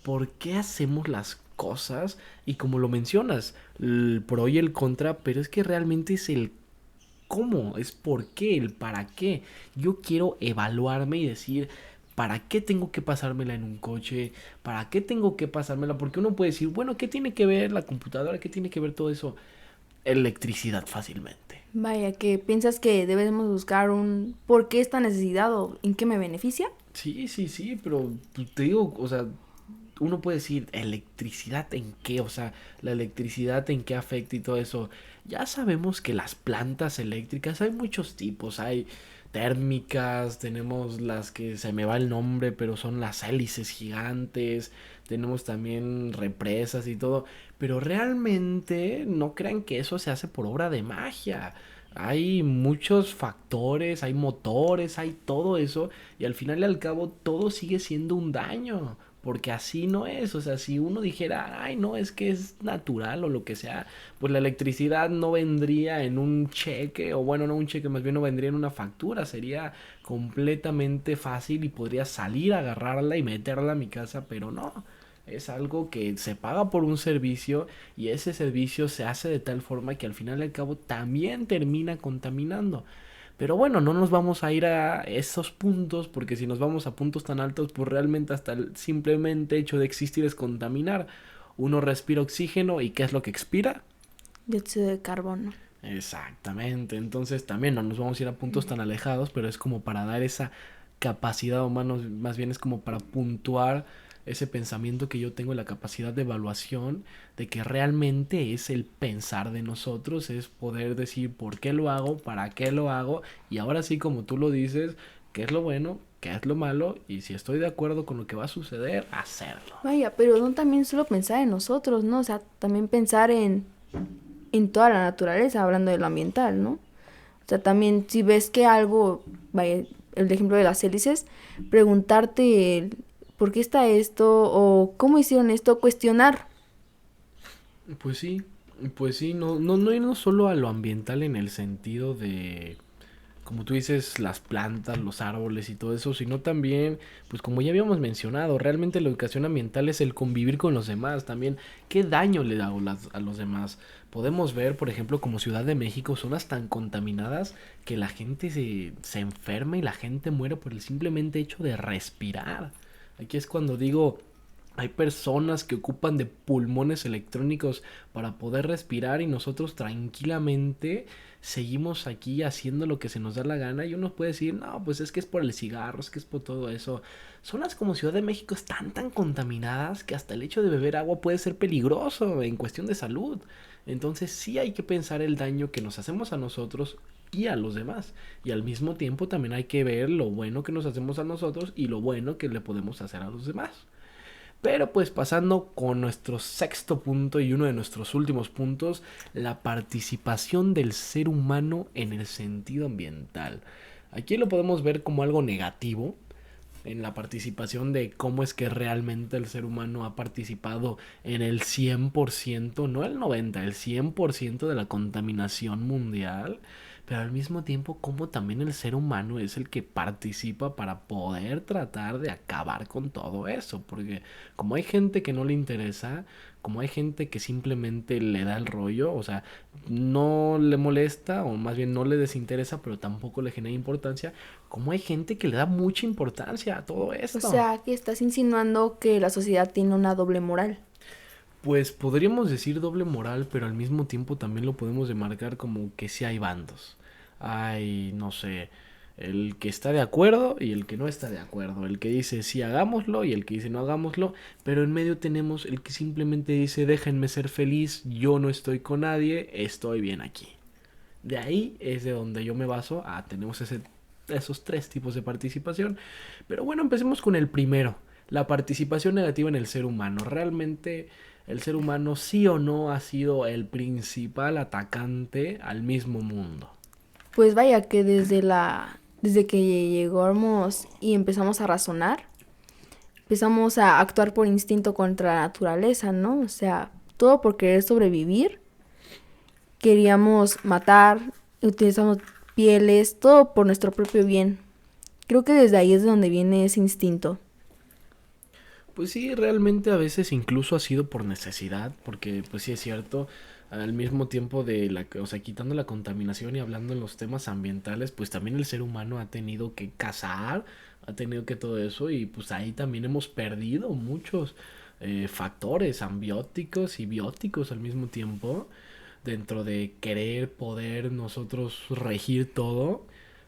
por qué hacemos las cosas y como lo mencionas, el pro y el contra, pero es que realmente es el cómo, es por qué, el para qué. Yo quiero evaluarme y decir, ¿para qué tengo que pasármela en un coche? ¿Para qué tengo que pasármela? Porque uno puede decir, bueno, ¿qué tiene que ver la computadora? ¿Qué tiene que ver todo eso? Electricidad fácilmente. Vaya, que piensas que debemos buscar un por qué esta necesidad o en qué me beneficia. Sí, sí, sí, pero pues, te digo, o sea, uno puede decir, ¿electricidad en qué? O sea, la electricidad en qué afecta y todo eso. Ya sabemos que las plantas eléctricas hay muchos tipos. Hay térmicas, tenemos las que se me va el nombre, pero son las hélices gigantes. Tenemos también represas y todo. Pero realmente no crean que eso se hace por obra de magia. Hay muchos factores, hay motores, hay todo eso. Y al final y al cabo todo sigue siendo un daño. Porque así no es, o sea, si uno dijera, ay, no, es que es natural o lo que sea, pues la electricidad no vendría en un cheque, o bueno, no un cheque, más bien no vendría en una factura, sería completamente fácil y podría salir a agarrarla y meterla a mi casa, pero no, es algo que se paga por un servicio y ese servicio se hace de tal forma que al final y al cabo también termina contaminando. Pero bueno, no nos vamos a ir a esos puntos porque si nos vamos a puntos tan altos, pues realmente hasta el simplemente hecho de existir es contaminar. Uno respira oxígeno y ¿qué es lo que expira? Dióxido de carbono. Exactamente, entonces también no nos vamos a ir a puntos tan alejados, pero es como para dar esa capacidad humana, más bien es como para puntuar ese pensamiento que yo tengo, la capacidad de evaluación, de que realmente es el pensar de nosotros, es poder decir por qué lo hago, para qué lo hago, y ahora sí como tú lo dices, qué es lo bueno, qué es lo malo, y si estoy de acuerdo con lo que va a suceder, hacerlo. Vaya, pero no también solo pensar en nosotros, ¿no? O sea, también pensar en toda la naturaleza, hablando de lo ambiental, ¿no? O sea, también si ves que algo, vaya, el ejemplo de las hélices, preguntarte por qué está esto o cómo hicieron esto, cuestionar. Pues sí, pues sí, no irnos solo a lo ambiental en el sentido de como tú dices, las plantas, los árboles y todo eso, sino también, pues como ya habíamos mencionado, realmente la educación ambiental es el convivir con los demás, también qué daño le hago a los demás. Podemos ver, por ejemplo, como Ciudad de México, zonas tan contaminadas que la gente se enferma y la gente muere por el simplemente hecho de respirar. Aquí es cuando digo, hay personas que ocupan de pulmones electrónicos para poder respirar y nosotros tranquilamente seguimos aquí haciendo lo que se nos da la gana y uno puede decir, no, pues es que es por el cigarro, es que es por todo eso. Zonas como Ciudad de México están tan contaminadas que hasta el hecho de beber agua puede ser peligroso en cuestión de salud. Entonces sí hay que pensar el daño que nos hacemos a nosotros y a los demás. Y al mismo tiempo también hay que ver lo bueno que nos hacemos a nosotros y lo bueno que le podemos hacer a los demás. Pero pues pasando con nuestro sexto punto y uno de nuestros últimos puntos, la participación del ser humano en el sentido ambiental. Aquí lo podemos ver como algo negativo, en la participación de cómo es que realmente el ser humano ha participado en el 100%, no el 90%, el 100% de la contaminación mundial, pero al mismo tiempo cómo también el ser humano es el que participa para poder tratar de acabar con todo eso, porque como hay gente que no le interesa, como hay gente que simplemente le da el rollo, o sea, no le molesta o más bien no le desinteresa, pero tampoco le genera importancia, como hay gente que le da mucha importancia a todo O esto. sea, que estás insinuando que la sociedad tiene una doble moral. Pues podríamos decir doble moral, pero al mismo tiempo también lo podemos demarcar como que sí hay bandos. Hay, no sé, el que está de acuerdo y el que no está de acuerdo. El que dice sí hagámoslo y el que dice no hagámoslo. Pero en medio tenemos el que simplemente dice déjenme ser feliz, yo no estoy con nadie, estoy bien aquí. De ahí es de donde yo me baso. Tenemos esos tres tipos de participación. Pero bueno, empecemos con el primero. La participación negativa en el ser humano. Realmente el ser humano sí o no ha sido el principal atacante al mismo mundo. Pues vaya que desde que llegamos y empezamos a razonar, empezamos a actuar por instinto contra la naturaleza, ¿no? O sea, todo por querer sobrevivir, queríamos matar, utilizamos pieles, todo por nuestro propio bien. Creo que desde ahí es de donde viene ese instinto. Pues sí, realmente a veces incluso ha sido por necesidad, porque pues sí es cierto, al mismo tiempo o sea, quitando la contaminación y hablando en los temas ambientales, pues también el ser humano ha tenido que cazar, ha tenido que todo eso y pues ahí también hemos perdido muchos factores ambióticos y bióticos al mismo tiempo, dentro de querer poder nosotros regir todo,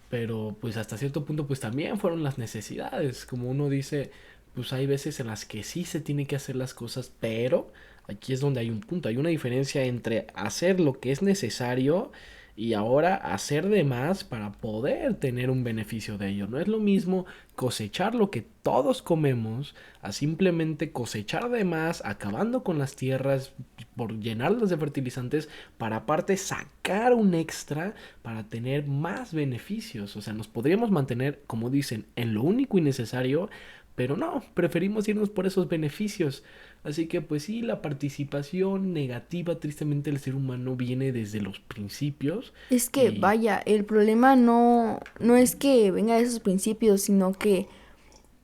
pero pues hasta cierto punto pues también fueron las necesidades, como uno dice, pues hay veces en las que sí se tiene que hacer las cosas, pero aquí es donde hay un punto, hay una diferencia entre hacer lo que es necesario y ahora hacer de más para poder tener un beneficio de ello. No es lo mismo cosechar lo que todos comemos a simplemente cosechar de más, acabando con las tierras por llenarlas de fertilizantes para aparte sacar un extra para tener más beneficios. O sea, nos podríamos mantener, como dicen, en lo único y necesario, pero no, preferimos irnos por esos beneficios. Así que pues sí, la participación negativa tristemente del ser humano viene desde los principios Es que, y vaya, el problema no es que venga de esos principios, sino que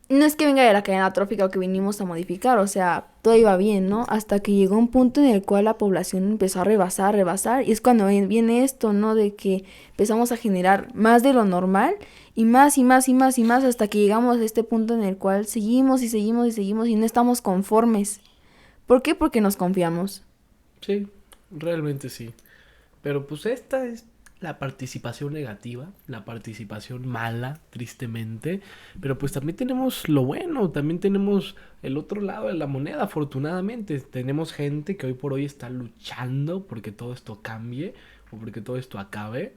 no es que venga de la cadena trófica o que vinimos a modificar, o sea, todo iba bien, ¿no? Hasta que llegó un punto en el cual la población empezó a rebasar, y es cuando viene esto, ¿no? De que empezamos a generar más de lo normal, y más, y más, y más, y más, hasta que llegamos a este punto en el cual seguimos y seguimos y seguimos y no estamos conformes. ¿Por qué? Porque nos confiamos. sí, realmente sí. Pero pues esta es la participación negativa, la participación mala, tristemente. Pero pues también tenemos lo bueno, también tenemos el otro lado de la moneda, afortunadamente. Tenemos gente que hoy por hoy está luchando porque todo esto cambie o porque todo esto acabe.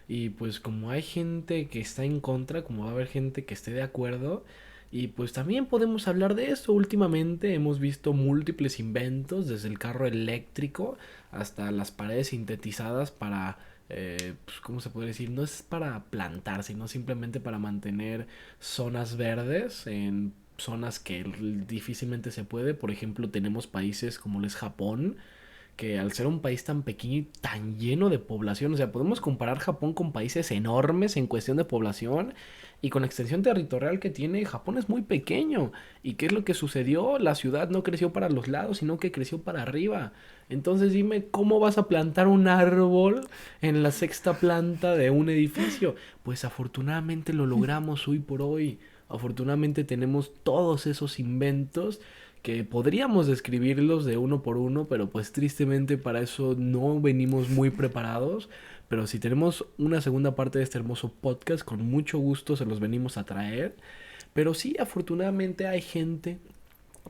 Y pues como hay gente que está en contra, como va a haber gente que esté de acuerdo, y pues también podemos hablar de esto. Últimamente hemos visto múltiples inventos, desde el carro eléctrico hasta las paredes sintetizadas para, pues, ¿cómo se puede decir? No es para plantar, sino simplemente para mantener zonas verdes en zonas que difícilmente se puede. Por ejemplo, tenemos países como lo es Japón, que al ser un país tan pequeño y tan lleno de población, o sea, podemos comparar Japón con países enormes en cuestión de población y con la extensión territorial que tiene, Japón es muy pequeño. ¿Y qué es lo que sucedió? La ciudad no creció para los lados, sino que creció para arriba. Entonces dime, ¿cómo vas a plantar un árbol en la sexta planta de un edificio? Pues afortunadamente lo logramos hoy por hoy. Afortunadamente tenemos todos esos inventos que podríamos describirlos de uno por uno, pero pues tristemente para eso no venimos muy preparados. Pero si tenemos una segunda parte de este hermoso podcast, con mucho gusto se los venimos a traer. Pero sí, afortunadamente hay gente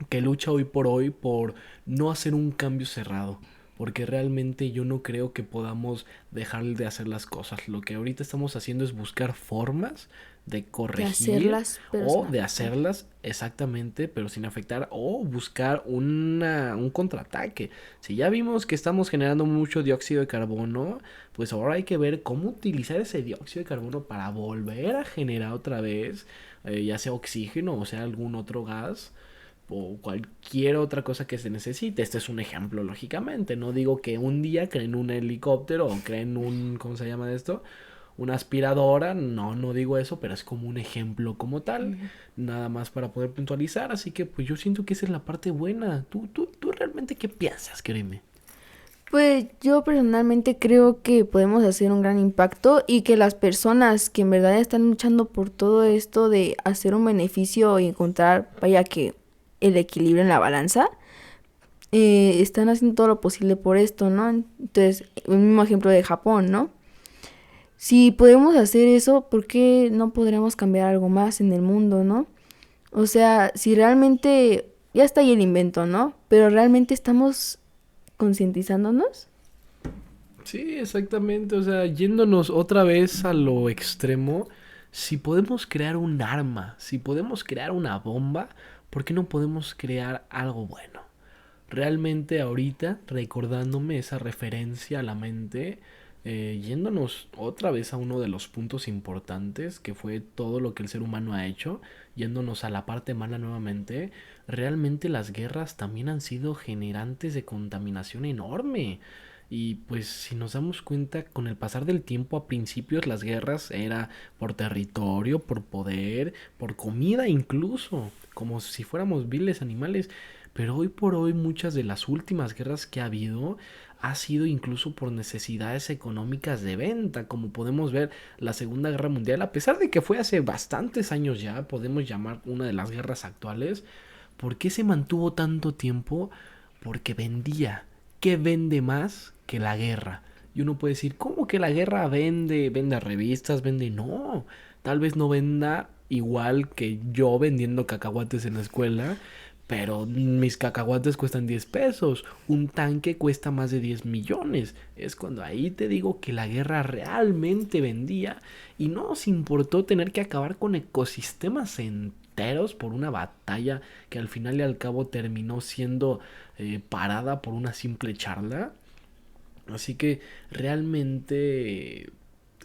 que lucha hoy por no hacer un cambio cerrado. Porque realmente yo no creo que podamos dejar de hacer las cosas. Lo que ahorita estamos haciendo es buscar formas de De corregir hacerlas, pero o sin de afectar. hacerlas exactamente, pero sin afectar, o buscar un contraataque. Si ya vimos que estamos generando mucho dióxido de carbono, pues ahora hay que ver cómo utilizar ese dióxido de carbono para volver a generar otra vez, ya sea oxígeno o sea algún otro gas o cualquier otra cosa que se necesite. Este es un ejemplo, lógicamente. No digo que un día creen un helicóptero o creen un, ¿cómo se llama esto? Una aspiradora. No, no digo eso, pero es como un ejemplo como tal. Ujú. Nada más para poder puntualizar. Así que pues yo siento que esa es la parte buena. ¿Tú realmente qué piensas, créeme? Pues yo personalmente creo que podemos hacer un gran impacto y que las personas que en verdad están luchando por todo esto de hacer un beneficio y encontrar, vaya que el equilibrio en la balanza, están haciendo todo lo posible por esto, ¿no? Entonces, el mismo ejemplo de Japón, ¿no? Si podemos hacer eso, ¿por qué no podríamos cambiar algo más en el mundo, ¿no? O sea, si realmente ya está ahí el invento, ¿no? Pero realmente estamos concientizándonos. Sí, exactamente. O sea, yéndonos otra vez a lo extremo, si podemos crear un arma, si podemos crear una bomba, ¿por qué no podemos crear algo bueno? Realmente ahorita, recordándome esa referencia a la mente, yéndonos otra vez a uno de los puntos importantes, que fue todo lo que el ser humano ha hecho, yéndonos a la parte mala nuevamente, realmente las guerras también han sido generantes de contaminación enorme. Y pues si nos damos cuenta, con el pasar del tiempo, a principios las guerras era por territorio, por poder, por comida incluso. como si fuéramos viles animales. Pero hoy por hoy muchas de las últimas guerras que ha habido ha sido incluso por necesidades económicas de venta, como podemos ver la Segunda Guerra Mundial, a pesar de que fue hace bastantes años ya, podemos llamar una de las guerras actuales. ¿Por qué se mantuvo tanto tiempo? Porque vendía. ¿Qué vende más que la guerra? Y uno puede decir, ¿cómo que la guerra vende? ¿Vende revistas? ¿Vende? No, tal vez no venda igual que yo vendiendo cacahuates en la escuela, pero mis cacahuates cuestan 10 pesos. Un tanque cuesta más de 10 millones. Es cuando ahí te digo que la guerra realmente vendía y no nos importó tener que acabar con ecosistemas enteros por una batalla que al final y al cabo terminó siendo parada por una simple charla. Así que realmente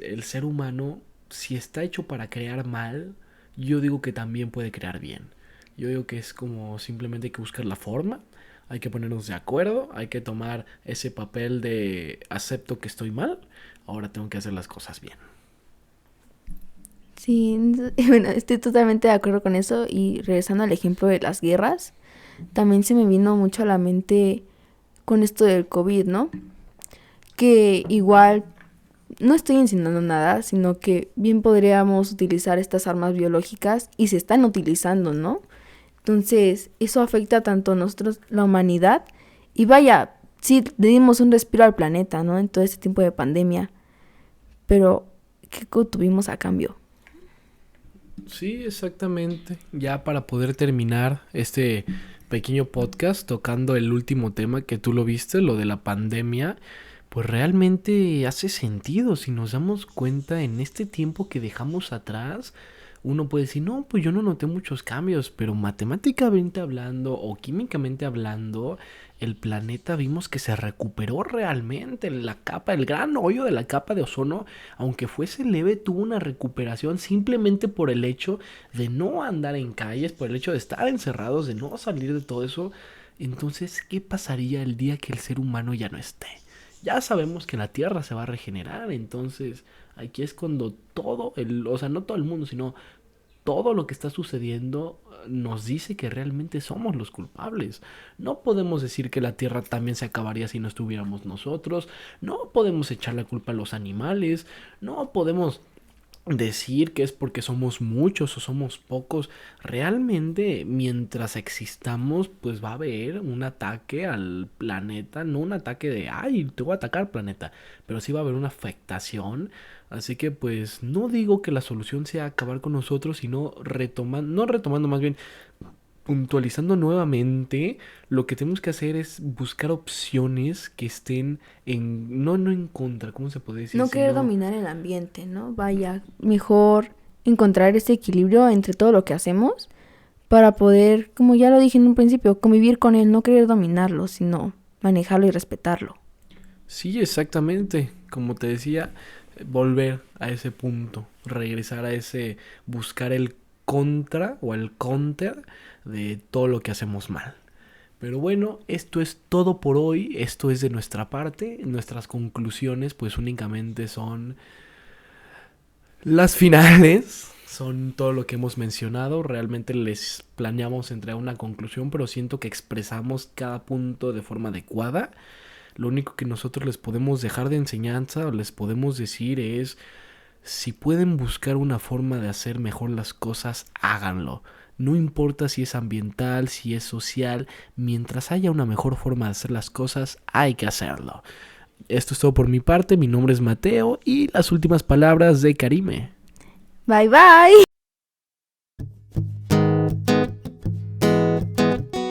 el ser humano, si está hecho para crear mal, yo digo que también puede crear bien. Yo digo que es como simplemente hay que buscar la forma, hay que ponernos de acuerdo, hay que tomar ese papel de acepto que estoy mal, ahora tengo que hacer las cosas bien. Sí, bueno, estoy totalmente de acuerdo con eso y regresando al ejemplo de las guerras, también se me vino mucho a la mente con esto del COVID, ¿no? Que igual no estoy insinuando nada, sino que bien podríamos utilizar estas armas biológicas y se están utilizando, ¿no? Entonces, eso afecta tanto a nosotros, la humanidad, y vaya, sí, le dimos un respiro al planeta, ¿no? En todo este tiempo de pandemia, pero ¿qué tuvimos a cambio? Sí, exactamente. Ya para poder terminar este pequeño podcast tocando el último tema que tú lo viste, lo de la pandemia, pues realmente hace sentido si nos damos cuenta en este tiempo que dejamos atrás. Uno puede decir, no, pues yo no noté muchos cambios, pero matemáticamente hablando o químicamente hablando, el planeta vimos que se recuperó realmente. La capa, el gran hoyo de la capa de ozono, aunque fuese leve, tuvo una recuperación simplemente por el hecho de no andar en calles, por el hecho de estar encerrados, de no salir de todo eso. Entonces, ¿qué pasaría el día que el ser humano ya no esté? Ya sabemos que la Tierra se va a regenerar, entonces aquí es cuando o sea, no todo el mundo, sino todo lo que está sucediendo nos dice que realmente somos los culpables. No podemos decir que la Tierra también se acabaría si no estuviéramos nosotros, no podemos echar la culpa a los animales, no podemos decir que es porque somos muchos o somos pocos. Realmente, mientras existamos, pues va a haber un ataque al planeta, no un ataque de, ay, te voy a atacar planeta, pero sí va a haber una afectación. Así que pues no digo que la solución sea acabar con nosotros, sino retomando, no retomando, más bien puntualizando nuevamente, lo que tenemos que hacer es buscar opciones que estén en, no en contra, ¿cómo se puede decir? No querer Sino dominar el ambiente, ¿no? Vaya, mejor encontrar ese equilibrio entre todo lo que hacemos para poder, como ya lo dije en un principio, convivir con él, no querer dominarlo, sino manejarlo y respetarlo. sí, exactamente. Como te decía, volver a ese punto, regresar a ese, buscar el contra o el counter de todo lo que hacemos mal. Pero bueno, esto es todo por hoy, esto es de nuestra parte, nuestras conclusiones pues únicamente son las finales, son todo lo que hemos mencionado, realmente les planeamos entrar a una conclusión, pero siento que expresamos cada punto de forma adecuada. Lo único que nosotros les podemos dejar de enseñanza o les podemos decir es, si pueden buscar una forma de hacer mejor las cosas, háganlo. No importa si es ambiental, si es social, mientras haya una mejor forma de hacer las cosas, hay que hacerlo. Esto es todo por mi parte, mi nombre es Mateo y las últimas palabras de Karime. Bye bye.